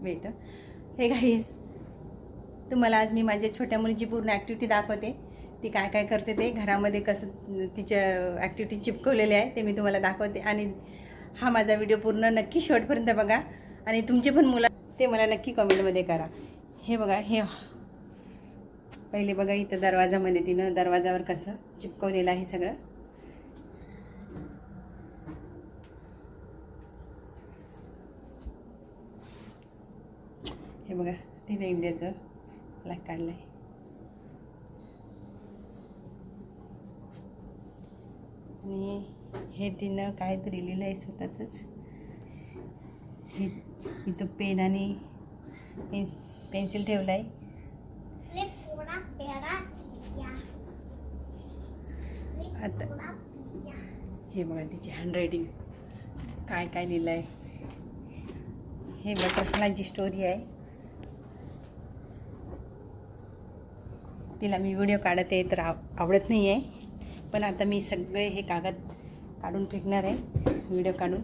Weight. हे guys, तुम्हाला आज मी माझ्या छोट्या मुलीची पूर्ण ॲक्टिव्हिटी दाखवते. ती काय काय करते ते घरामध्ये, कसं तिच्या ॲक्टिव्हिटी चिपकवलेल्या आहे ते मी तुम्हाला दाखवते. आणि हा माझा व्हिडिओ पूर्ण नक्की शेवटपर्यंत बघा. आणि तुमचे पण मुलं ते मला नक्की कमेंटमध्ये करा. हे बघा, हे पहिले बघा इथं दरवाजामध्ये तिनं दरवाजावर कसं चिपकवलेलं आहे सगळं. हे बघा, तिने इंडियाचं फ्लॅग काढलं आहे. आणि हे तिनं काहीतरी लिहिलं आहे स्वतःचंच. हे इथं पेन आणि पेन्सिल ठेवलं आहे. आता हे बघा तिची हँडरायटिंग काय काय लिहिलं आहे. हे बटरफ्लायची स्टोरी आहे. तिला मी व्हिडिओ काढत आहे तर आवडत नाही आहे, पण आता मी सगळे हे कागद काढून फेकणार आहे व्हिडिओ काढून.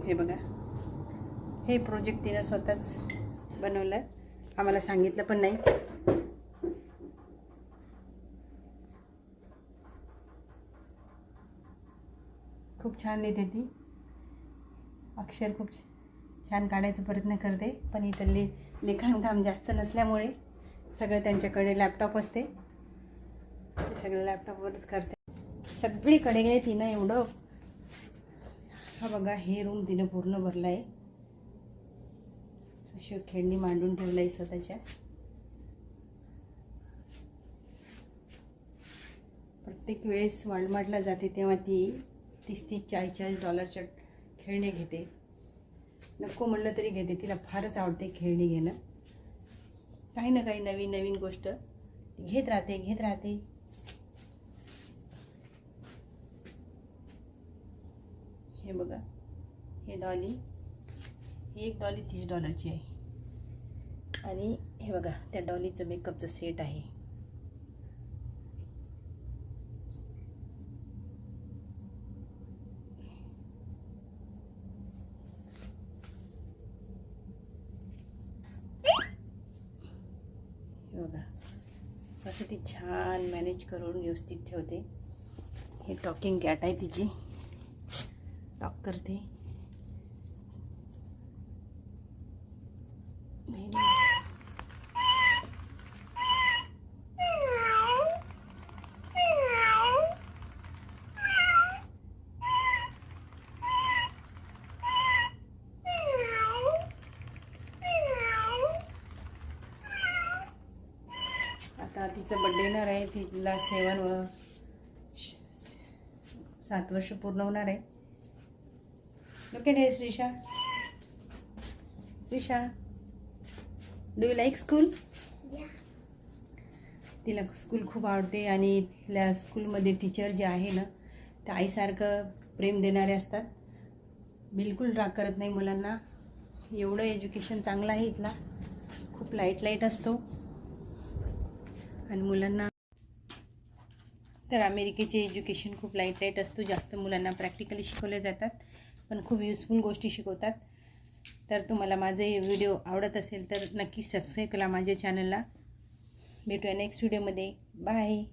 हे बघा, हे प्रोजेक्ट तिनं स्वतःच बनवलं, आम्हाला सांगितलं पण नाही. खूप छान लिहिते ती, अक्षर खूप छान काढायचा प्रयत्न करते. पण इथं लिखाणकाम जास्त नसल्यामुळे सगळं त्यांच्याकडे लॅपटॉप असते, ते सगळं लॅपटॉपवरच करते. सगळीकडे गेले तिनं एवढं. हा बघा, हे रूम तिनं पूर्ण भरलं आहे. अशी खेळणी मांडून ठेवलं आहे स्वतःच्या. प्रत्येक वेळेस वॉलमार्टला जाते तेव्हा ती 30-40 डॉलरच्या खेळणे घेते. नको म्हणलं तरी घेते, तिला फारच आवडते खेळणी घेणं. काही ना काही नवीन नवीन गोष्ट घेत राहते. हे बघा, हे डॉली, ही एक डॉली 30 डॉलरची आहे. आणि हे बघा, त्या डॉलीचं मेकअपचं सेट आहे. बघा असं ती छान मॅनेज करून व्यवस्थित ठेवते. हे टॉकिंग कॅट आहे तिची, टॉक करते. आता तिचा बड्डे येणार आहे, तिला 7 वर्ष पूर्ण होणार आहे. Look at Shrisha. Shrisha, do you like school? तिला स्कूल खूप आवडते. आणि तिथल्या स्कूलमध्ये टीचर जे आहे ना, त्या आईसारखं प्रेम देणारे असतात. बिलकुल राग करत नाही मुलांना. एवढं एज्युकेशन चांगलं आहे इथला, खूप लाईट असतो. आणि मुलांना तर अमेरिकेचे एज्युकेशन खूप लाईट असतो. जास्त मुलांना प्रॅक्टिकली शिकवले जातात, पण खूप युजफुल गोष्टी शिकवतात. तर तुम्हाला माझे व्हिडिओ आवडत असेल तर नक्की सबस्क्राईब करा माझ्या चॅनलला. भेटूया नेक्स्ट व्हिडिओमध्ये. बाय.